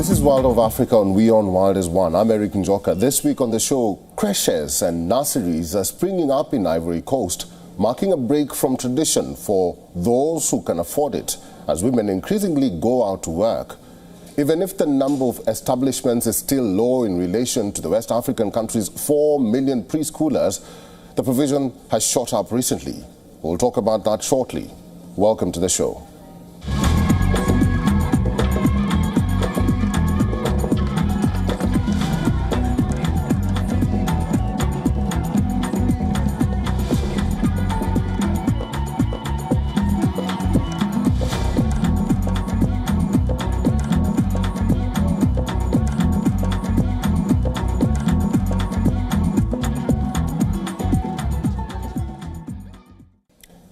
This is World of Africa on WION World is One. I'm Eric Njoka. This week on the show, creches and nurseries are springing up in Ivory Coast, marking a break from tradition for those who can afford it, as women increasingly go out to work. Even if the number of establishments is still low in relation to the West African country's 4 million preschoolers, the provision has shot up recently. We'll talk about that shortly. Welcome to the show.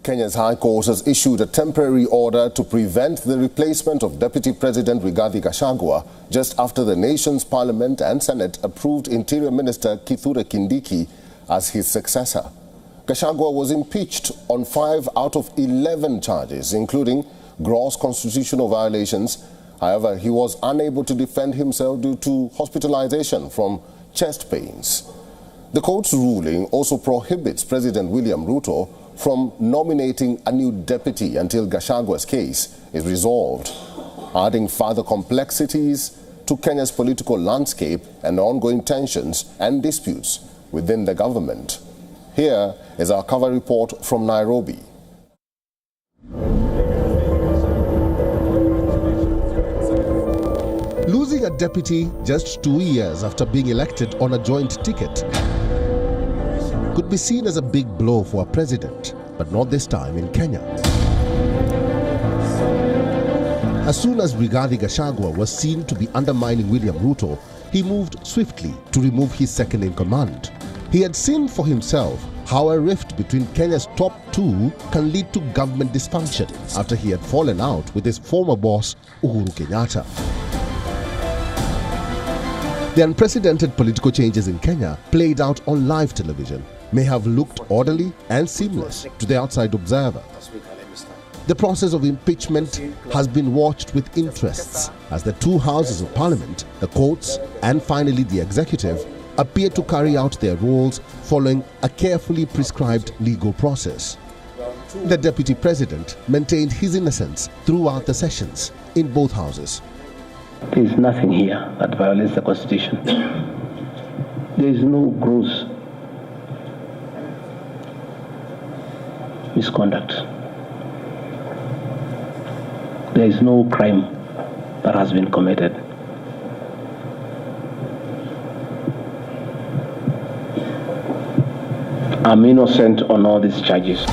Kenya's High Court has issued a temporary order to prevent the replacement of Deputy President Rigathi Gachagua just after the nation's Parliament and Senate approved Interior Minister Kithure Kindiki as his successor. Gachagua was impeached on 5 out of 11 charges, including gross constitutional violations. However, he was unable to defend himself due to hospitalization from chest pains. The court's ruling also prohibits President William Ruto from nominating a new deputy until Gachagua's case is resolved, adding further complexities to Kenya's political landscape and ongoing tensions and disputes within the government. Here is our cover report from Nairobi. Losing a deputy just 2 years after being elected on a joint ticket could be seen as a big blow for a president, but not this time in Kenya. As soon as Rigathi Gachagua was seen to be undermining William Ruto, he moved swiftly to remove his second-in-command. He had seen for himself how a rift between Kenya's top two can lead to government dysfunction after he had fallen out with his former boss, Uhuru Kenyatta. The unprecedented political changes in Kenya, played out on live television, may have looked orderly and seamless to the outside observer. The process of impeachment has been watched with interests as the two houses of parliament, the courts and finally the executive, appear to carry out their roles following a carefully prescribed legal process. The deputy president maintained his innocence throughout the sessions in both houses. There is nothing here that violates the Constitution. There is no gross misconduct. There is no crime that has been committed. I'm innocent on all these charges.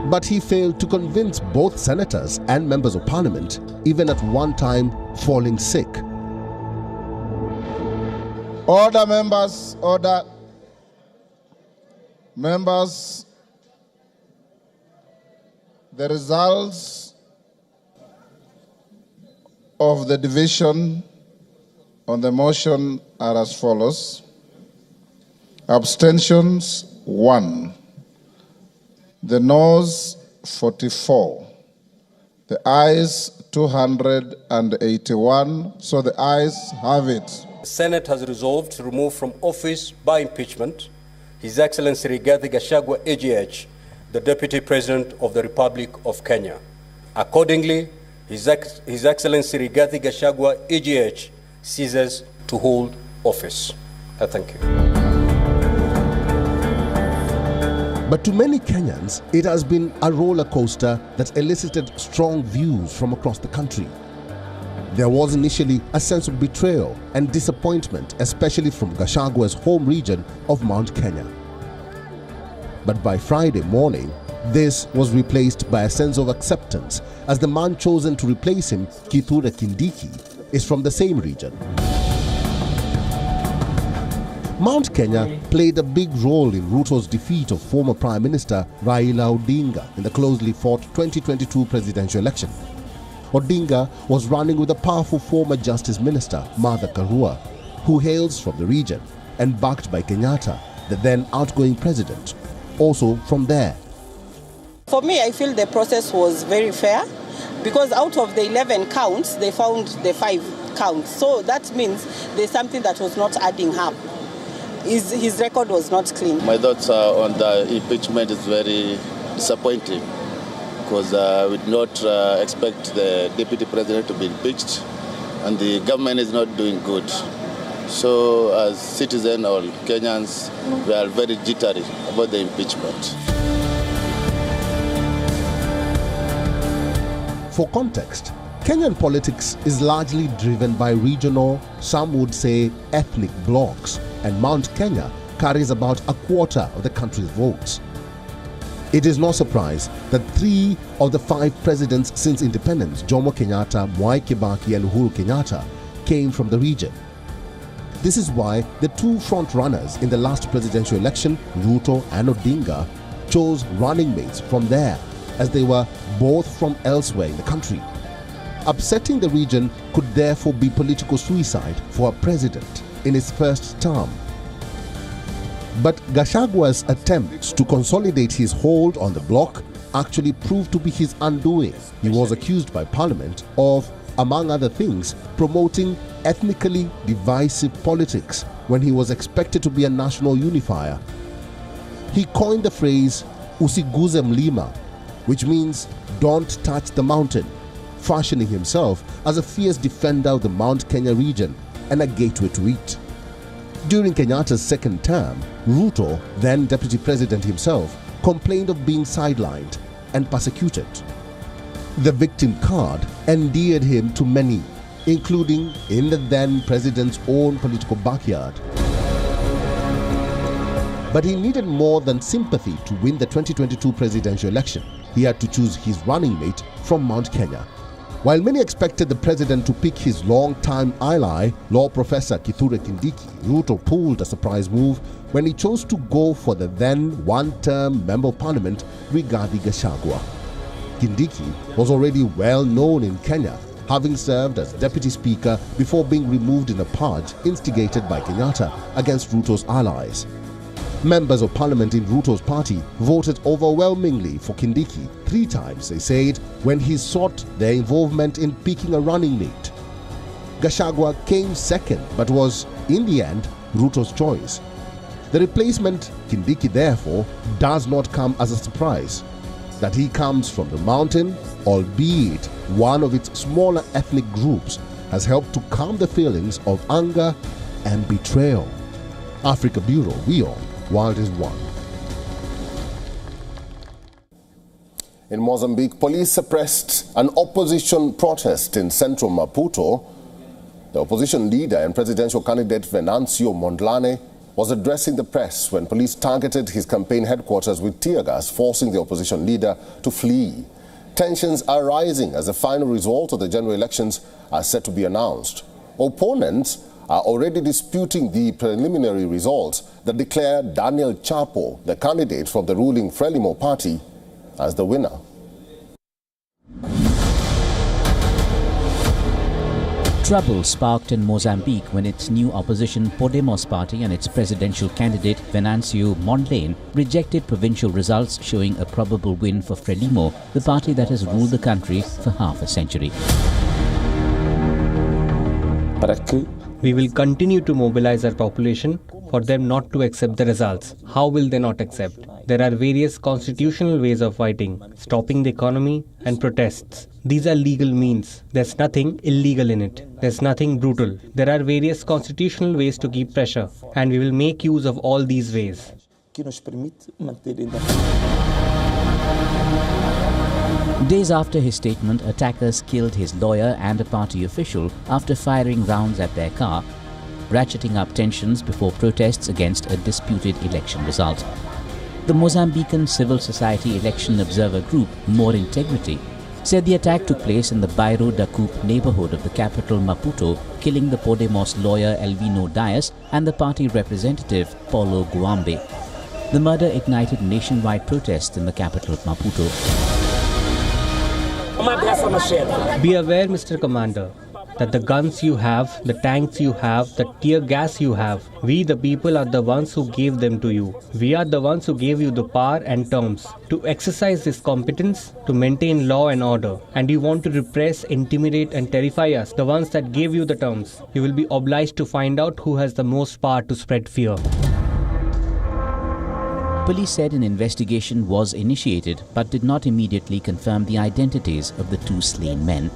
But he failed to convince both senators and members of parliament, even at one time falling sick. Order, members, order. Members, the results of the division on the motion are as follows. Abstentions 1. The noes 44. The ayes 281. So the ayes have it. The Senate has resolved to remove from office by impeachment His Excellency Rigathi Gachagua, AGH, the Deputy President of the Republic of Kenya. Accordingly, His Excellency Rigathi Gachagua, AGH, ceases to hold office. Thank you. But to many Kenyans, it has been a roller coaster that elicited strong views from across the country. There was initially a sense of betrayal and disappointment, especially from Gachagua's home region of Mount Kenya. But by Friday morning, this was replaced by a sense of acceptance, as the man chosen to replace him, Kithure Kindiki, is from the same region. Mount Kenya played a big role in Ruto's defeat of former Prime Minister Raila Odinga in the closely fought 2022 presidential election. Odinga was running with a powerful former Justice Minister, Martha Karua, who hails from the region and backed by Kenyatta, the then outgoing president, also from there. For me, I feel the process was very fair. because out of the 11 counts, they found the 5 counts. So that means there's something that was not adding up. His record was not clean. My thoughts on the impeachment is very disappointing because we did not expect the deputy president to be impeached, and the government is not doing good. So as citizens or Kenyans, we are very jittery about the impeachment. For context, Kenyan politics is largely driven by regional, some would say ethnic blocs, and Mount Kenya carries about a quarter of the country's votes. It is no surprise that 3 of the 5 presidents since independence, Jomo Kenyatta, Mwai Kibaki and Uhuru Kenyatta, came from the region. This is why the 2 front-runners in the last presidential election, Ruto and Odinga, chose running mates from there, as they were both from elsewhere in the country. Upsetting the region could therefore be political suicide for a president in his first term. But Gashagua's attempts to consolidate his hold on the bloc actually proved to be his undoing. He was accused by Parliament of, among other things, promoting ethnically divisive politics when he was expected to be a national unifier. He coined the phrase "Usiguze mlima," which means "don't touch the mountain," fashioning himself as a fierce defender of the Mount Kenya region and a gateway to it. During Kenyatta's second term, Ruto, then deputy president himself, complained of being sidelined and persecuted. The victim card endeared him to many, including in the then president's own political backyard. But he needed more than sympathy to win the 2022 presidential election. He had to choose his running mate from Mount Kenya. While many expected the president to pick his long-time ally, law professor Kithure Kindiki, Ruto pulled a surprise move when he chose to go for the then one-term Member of Parliament, Rigathi Gachagua. Kindiki was already well known in Kenya, having served as Deputy Speaker before being removed in a purge instigated by Kenyatta against Ruto's allies. Members of Parliament in Ruto's party voted overwhelmingly for Kindiki 3 times, they said, when he sought their involvement in picking a running mate. Gachagua came second but was, in the end, Ruto's choice. The replacement, Kindiki, therefore, does not come as a surprise. That he comes from the mountain, albeit one of its smaller ethnic groups, has helped to calm the feelings of anger and betrayal. Africa Bureau, WION, World is One. In Mozambique, police suppressed an opposition protest in central Maputo. The opposition leader and presidential candidate Venancio Mondlane was addressing the press when police targeted his campaign headquarters with tear gas, forcing the opposition leader to flee. Tensions are rising as the final result of the general elections are set to be announced. Opponents are already disputing the preliminary results that declare Daniel Chapo, the candidate from the ruling Frelimo party, as the winner. Trouble sparked in Mozambique when its new opposition Podemos party and its presidential candidate Venancio Mondlane rejected provincial results showing a probable win for Frelimo, the party that has ruled the country for half a century. We will continue to mobilize our population for them not to accept the results. How will they not accept? There are various constitutional ways of fighting, stopping the economy and protests. These are legal means. There's nothing illegal in it. There's nothing brutal. There are various constitutional ways to keep pressure, and we will make use of all these ways. Days after his statement, attackers killed his lawyer and a party official after firing rounds at their car, ratcheting up tensions before protests against a disputed election result. The Mozambican civil society election observer group, More Integrity, said the attack took place in the Bairro da Coupe neighborhood of the capital Maputo, killing the Podemos lawyer Elvino Dias and the party representative Paulo Guambe. The murder ignited nationwide protests in the capital Maputo. Be aware, Mr. Commander, that the guns you have, the tanks you have, the tear gas you have, we the people are the ones who gave them to you. We are the ones who gave you the power and terms to exercise this competence, to maintain law and order. And you want to repress, intimidate and terrify us, the ones that gave you the terms. You will be obliged to find out who has the most power to spread fear. Police said an investigation was initiated but did not immediately confirm the identities of the two slain men.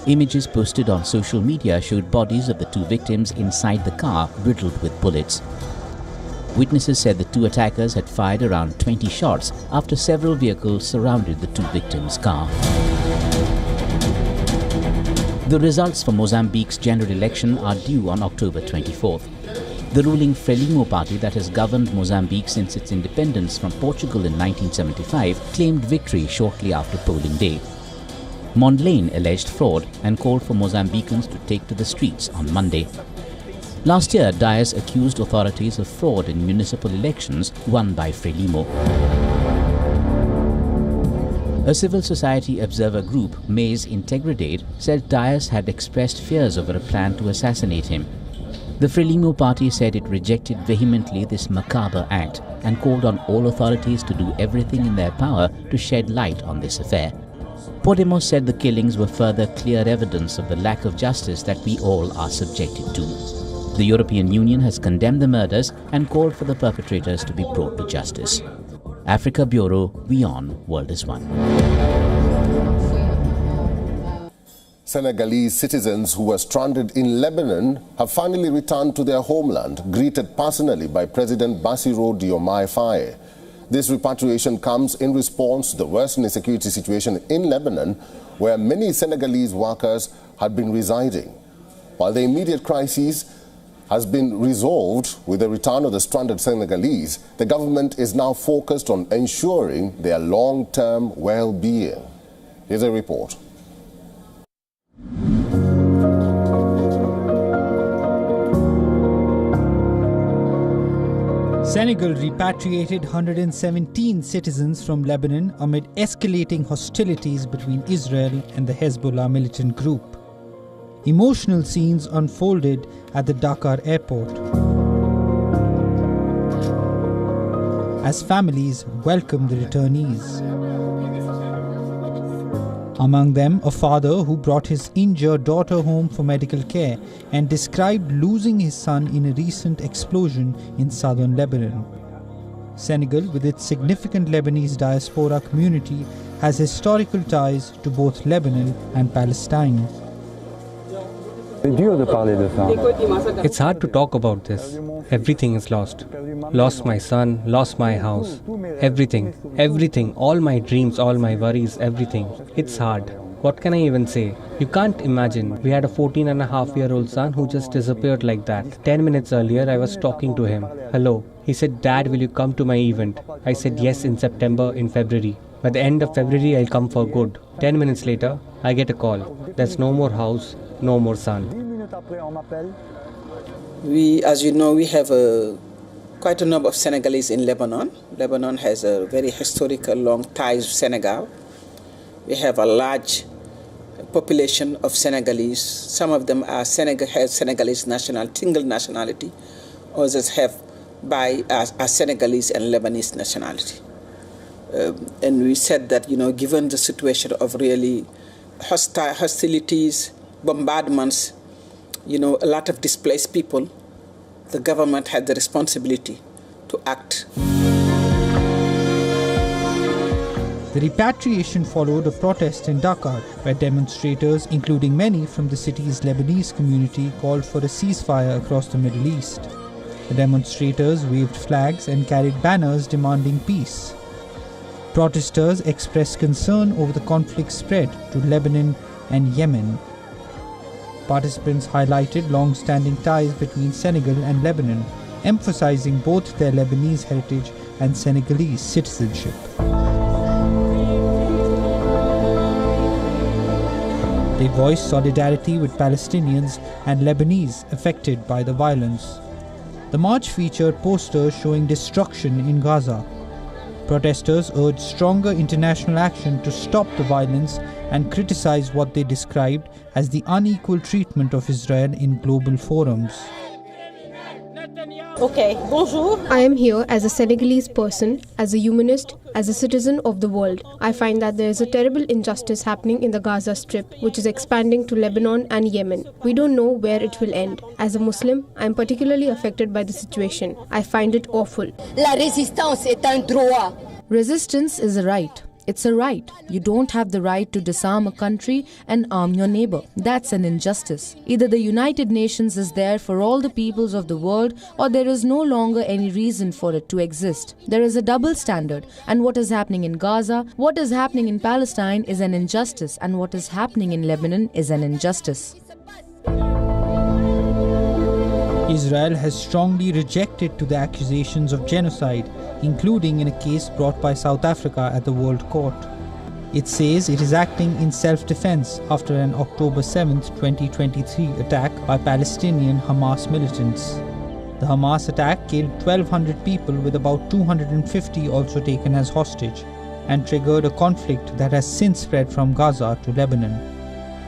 Images posted on social media showed bodies of the two victims inside the car riddled with bullets. Witnesses said the two attackers had fired around 20 shots after several vehicles surrounded the two victims' car. The results for Mozambique's general election are due on October 24th. The ruling Frelimo party that has governed Mozambique since its independence from Portugal in 1975 claimed victory shortly after polling day. Mondlane alleged fraud and called for Mozambicans to take to the streets on Monday. Last year, Dias accused authorities of fraud in municipal elections won by Frelimo. A civil society observer group, Maize Integridade, said Dias had expressed fears over a plan to assassinate him. The Frelimo party said it rejected vehemently this macabre act and called on all authorities to do everything in their power to shed light on this affair. Podemos said the killings were further clear evidence of the lack of justice that we all are subjected to. The European Union has condemned the murders and called for the perpetrators to be brought to justice. Africa Bureau, WION World is One. Senegalese citizens who were stranded in Lebanon have finally returned to their homeland, greeted personally by President Bassirou Diomaye Faye. This repatriation comes in response to the worsening security situation in Lebanon, where many Senegalese workers had been residing. While the immediate crisis has been resolved with the return of the stranded Senegalese, the government is now focused on ensuring their long-term well-being. Here's a report. Senegal repatriated 117 citizens from Lebanon amid escalating hostilities between Israel and the Hezbollah militant group. Emotional scenes unfolded at the Dakar airport as families welcomed the returnees. Among them, a father who brought his injured daughter home for medical care and described losing his son in a recent explosion in southern Lebanon. Senegal, with its significant Lebanese diaspora community, has historical ties to both Lebanon and Palestine. It's hard to talk about this. Everything is lost. Lost my son, lost my house. Everything, all my dreams, all my worries, everything. It's hard. What can I even say? You can't imagine. We had a 14-and-a-half-year-old son who just disappeared like that. 10 minutes earlier, I was talking to him. Hello. He said, Dad, will you come to my event? I said, yes, in September, in February. By the end of February, I'll come for good. 10 minutes later, I get a call. There's no more house, no more son. We, as you know, we have quite a number of Senegalese in Lebanon. Lebanon has a very historical, long ties with Senegal. We have a large population of Senegalese. Some of them are Senegalese single nationality. Others have a Senegalese and Lebanese nationality. And we said that, given the situation of really hostilities, bombardments, a lot of displaced people, the government had the responsibility to act. The repatriation followed a protest in Dakar, where demonstrators, including many from the city's Lebanese community, called for a ceasefire across the Middle East. The demonstrators waved flags and carried banners demanding peace. Protesters expressed concern over the conflict's spread to Lebanon and Yemen. Participants highlighted long-standing ties between Senegal and Lebanon, emphasizing both their Lebanese heritage and Senegalese citizenship. They voiced solidarity with Palestinians and Lebanese affected by the violence. The march featured posters showing destruction in Gaza. Protesters urged stronger international action to stop the violence and criticized what they described as the unequal treatment of Israel in global forums. Okay, bonjour. I am here as a Senegalese person, as a humanist, as a citizen of the world. I find that there is a terrible injustice happening in the Gaza Strip, which is expanding to Lebanon and Yemen. We don't know where it will end. As a Muslim, I am particularly affected by the situation. I find it awful. La résistance est un droit. Resistance is a right. It's a right. You don't have the right to disarm a country and arm your neighbor. That's an injustice. Either the United Nations is there for all the peoples of the world, or there is no longer any reason for it to exist. There is a double standard, and what is happening in Gaza, what is happening in Palestine is an injustice, and what is happening in Lebanon is an injustice. Israel has strongly rejected the accusations of genocide, including in a case brought by South Africa at the World Court. It says it is acting in self-defense after an October 7, 2023 attack by Palestinian Hamas militants. The Hamas attack killed 1,200 people, with about 250 also taken as hostage, and triggered a conflict that has since spread from Gaza to Lebanon.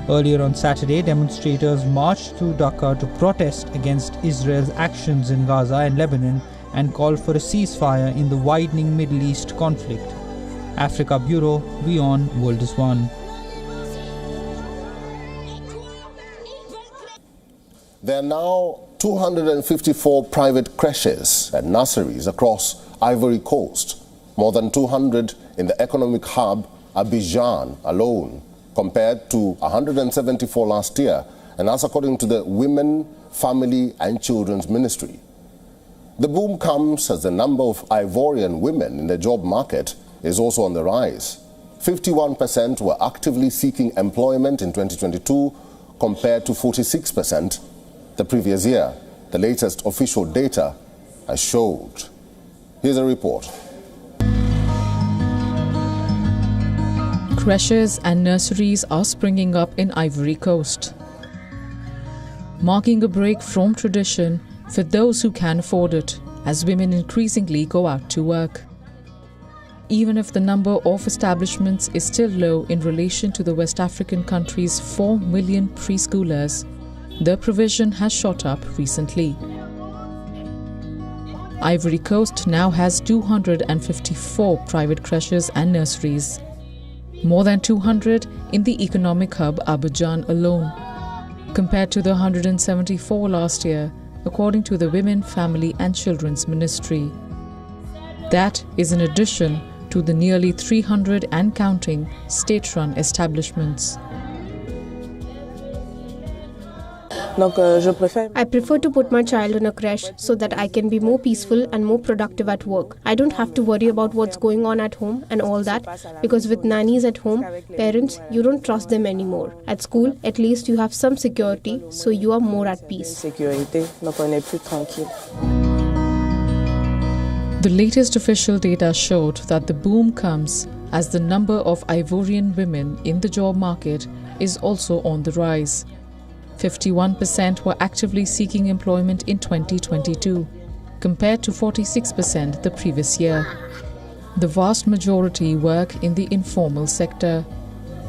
Earlier on Saturday, demonstrators marched through Dhaka to protest against Israel's actions in Gaza and Lebanon and called for a ceasefire in the widening Middle East conflict. Africa Bureau, WION World is One. There are now 254 private creches and nurseries across Ivory Coast, more than 200 in the economic hub Abidjan alone, compared to 174 last year, and that's according to the Women, Family and Children's Ministry. The boom comes as the number of Ivorian women in the job market is also on the rise. 51% were actively seeking employment in 2022 compared to 46% the previous year. The latest official data has showed. Here's a report. Creches and nurseries are springing up in Ivory Coast, marking a break from tradition for those who can afford it, as women increasingly go out to work. Even if the number of establishments is still low in relation to the West African country's 4 million preschoolers, the provision has shot up recently. Ivory Coast now has 254 private creches and nurseries, more than 200 in the economic hub Abidjan alone, compared to the 174 last year, according to the Women, Family and Children's Ministry. That is in addition to the nearly 300 and counting state-run establishments. I prefer to put my child in a creche so that I can be more peaceful and more productive at work. I don't have to worry about what's going on at home and all that, because with nannies at home, parents, you don't trust them anymore. At school, at least you have some security, so you are more at peace. The latest official data showed that the boom comes as the number of Ivorian women in the job market is also on the rise. 51% were actively seeking employment in 2022, compared to 46% the previous year. The vast majority work in the informal sector,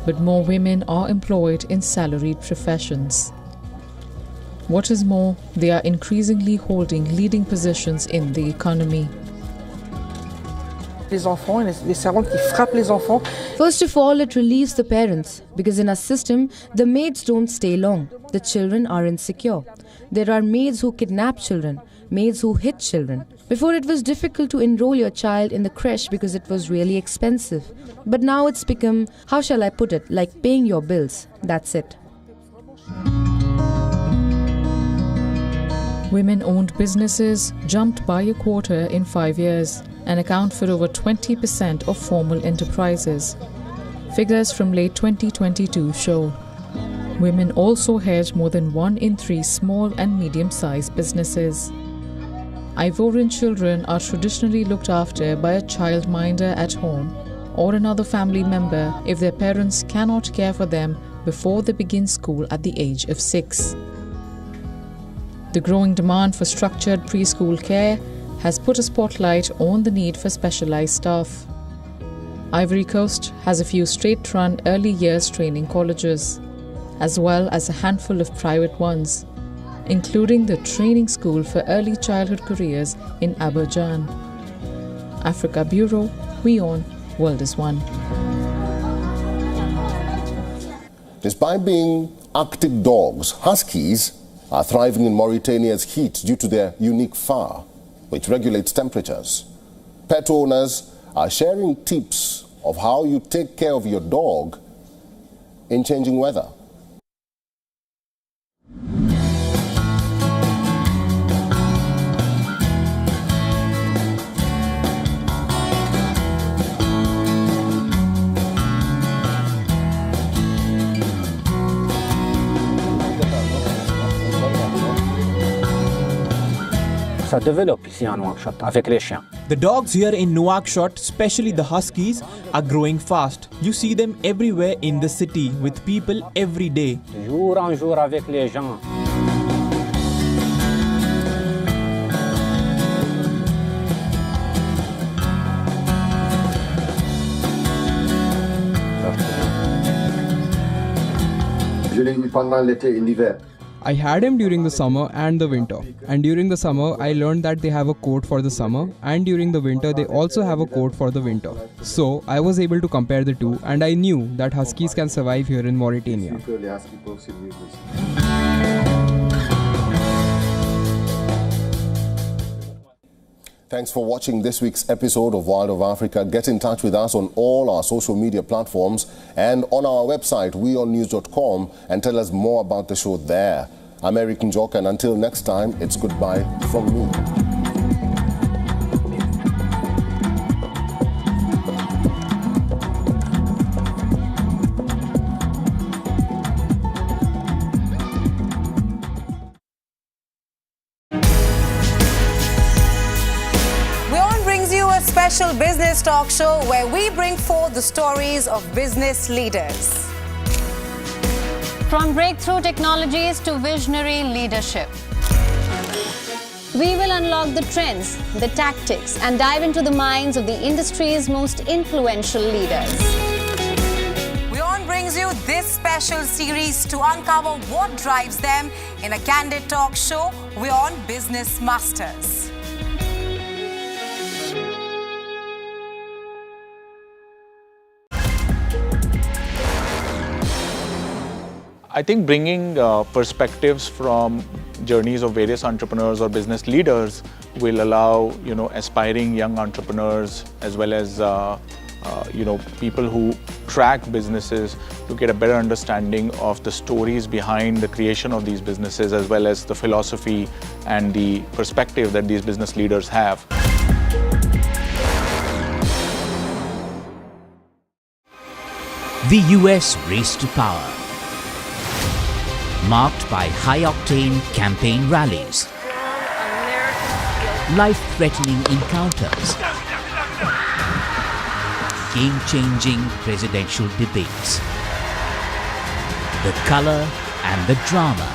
but more women are employed in salaried professions. What is more, they are increasingly holding leading positions in the economy. First of all, it relieves the parents, because in our system, the maids don't stay long. The children are insecure. There are maids who kidnap children, maids who hit children. Before, it was difficult to enroll your child in the creche because it was really expensive. But now it's become, how shall I put it, like paying your bills. That's it. Women-owned businesses jumped by a quarter in 5 years and account for over 20% of formal enterprises. Figures from late 2022 show. Women also head more than 1 in 3 small and medium-sized businesses. Ivorian children are traditionally looked after by a childminder at home or another family member if their parents cannot care for them before they begin school at the age of 6. The growing demand for structured preschool care has put a spotlight on the need for specialized staff. Ivory Coast has a few straight-run early years training colleges, as well as a handful of private ones, including the Training School for Early Childhood Careers in Abidjan. Africa Bureau, WION, World is One. Despite being Arctic dogs, huskies are thriving in Mauritania's heat due to their unique fur, which regulates temperatures. Pet owners are sharing tips of how you take care of your dog in changing weather. The dogs here in Nouakchott, especially the huskies, are growing fast. You see them everywhere in the city with people every day. I had him during the summer and the winter. And during the summer, I learned that they have a coat for the summer, and during the winter, they also have a coat for the winter. So, I was able to compare the two, and I knew that huskies can survive here in Mauritania. Thanks for watching this week's episode of Wild of Africa. Get in touch with us on all our social media platforms and on our website, wionnews.com, and tell us more about the show there. I'm Eric Njoka, and until next time, it's goodbye from me. Special business talk show where we bring forth the stories of business leaders. From breakthrough technologies to visionary leadership. We will unlock the trends, the tactics, and dive into the minds of the industry's most influential leaders. WION brings you this special series to uncover what drives them in a candid talk show, WION Business Masters. I think bringing perspectives from journeys of various entrepreneurs or business leaders will allow, aspiring young entrepreneurs as well as, people who track businesses to get a better understanding of the stories behind the creation of these businesses, as well as the philosophy and the perspective that these business leaders have. The US race to power, marked by high-octane campaign rallies, life-threatening encounters, game-changing presidential debates, the color and the drama,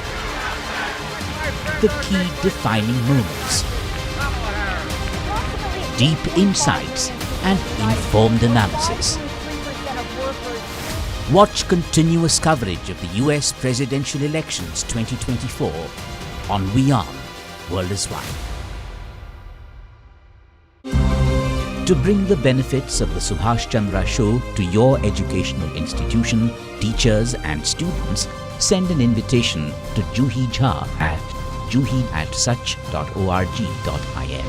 the key defining moments, deep insights and informed analysis. Watch continuous coverage of the US presidential elections 2024 on WION World is One. To bring the benefits of the Subhash Chandra Show to your educational institution, teachers and students, send an invitation to Juhi Jha at juhi@such.org.in.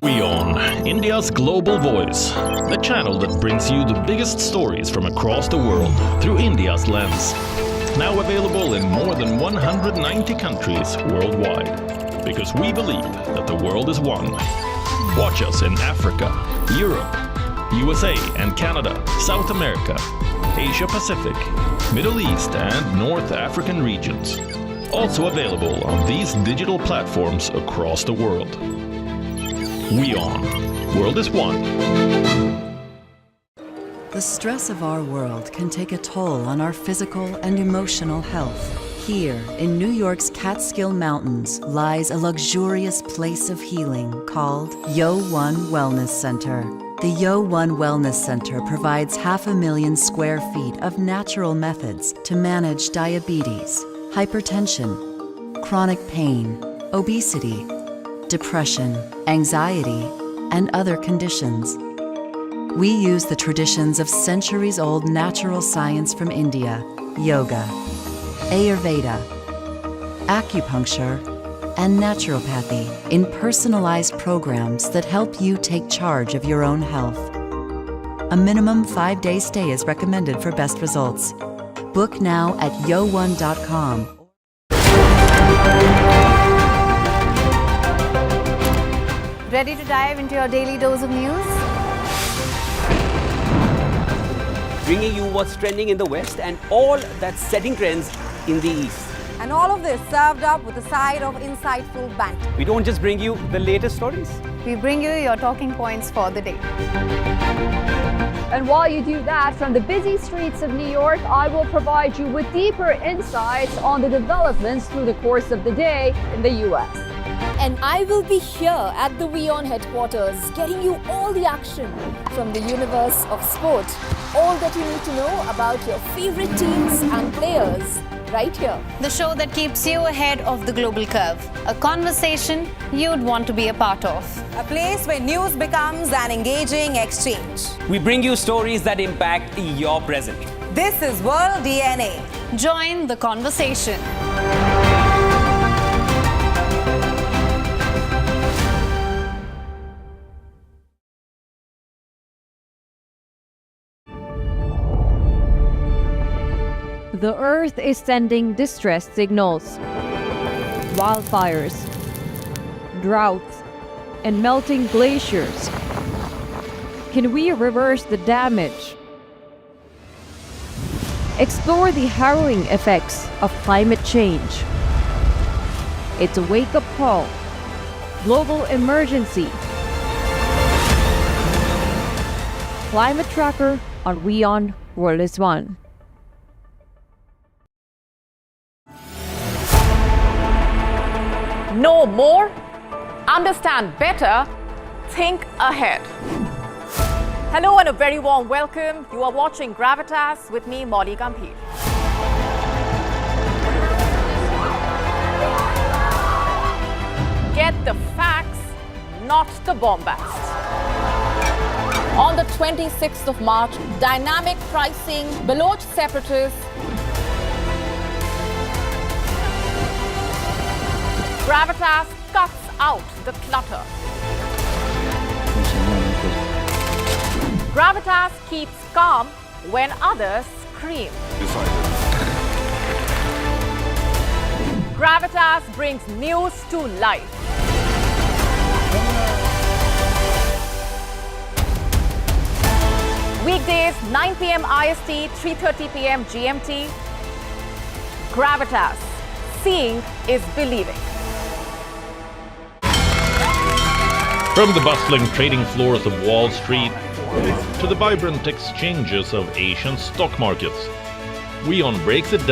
WION, India's global voice, the channel that brings you the biggest stories from across the world through India's lens. Now available in more than 190 countries worldwide, because we believe that the world is one. Watch us in Africa, Europe, USA and Canada, South America, Asia Pacific, Middle East and North African regions. Also available on these digital platforms across the world. WION, World is One. The stress of our world can take a toll on our physical and emotional health. Here, in New York's Catskill Mountains, lies a luxurious place of healing called WION Wellness Center. The WION Wellness Center provides 500,000 square feet of natural methods to manage diabetes, hypertension, chronic pain, obesity, depression, anxiety, and other conditions. We use the traditions of centuries-old natural science from India, yoga, Ayurveda, acupuncture, and naturopathy in personalized programs that help you take charge of your own health. A minimum 5-day stay is recommended for best results. Book now at yo1.com. Ready to dive into your daily dose of news? Bringing you what's trending in the West and all that's setting trends in the East. And all of this served up with a side of insightful banter. We don't just bring you the latest stories. We bring you your talking points for the day. And while you do that, from the busy streets of New York, I will provide you with deeper insights on the developments through the course of the day in the U.S. And I will be here at the WION headquarters, getting you all the action from the universe of sport. All that you need to know about your favorite teams and players. Right here. The show that keeps you ahead of the global curve. A conversation you'd want to be a part of. A place where news becomes an engaging exchange. We bring you stories that impact your present. This is World DNA. Join the conversation. The Earth is sending distress signals. Wildfires, droughts, and melting glaciers. Can we reverse the damage? Explore the harrowing effects of climate change. It's a wake-up call. Global emergency. Climate Tracker on WION World is One. Know more, understand better, think ahead. Hello and a very warm welcome. You are watching Gravitas with me, Molly Gambhir. Get the facts, not the bombast. On the 26th of March, dynamic pricing, Baloch separatists, Gravitas cuts out the clutter. Gravitas keeps calm when others scream. Gravitas brings news to life. Weekdays, 9 p.m. IST, 3:30 p.m. GMT. Gravitas. Seeing is believing. From the bustling trading floors of Wall Street to the vibrant exchanges of Asian stock markets, WION breaks it down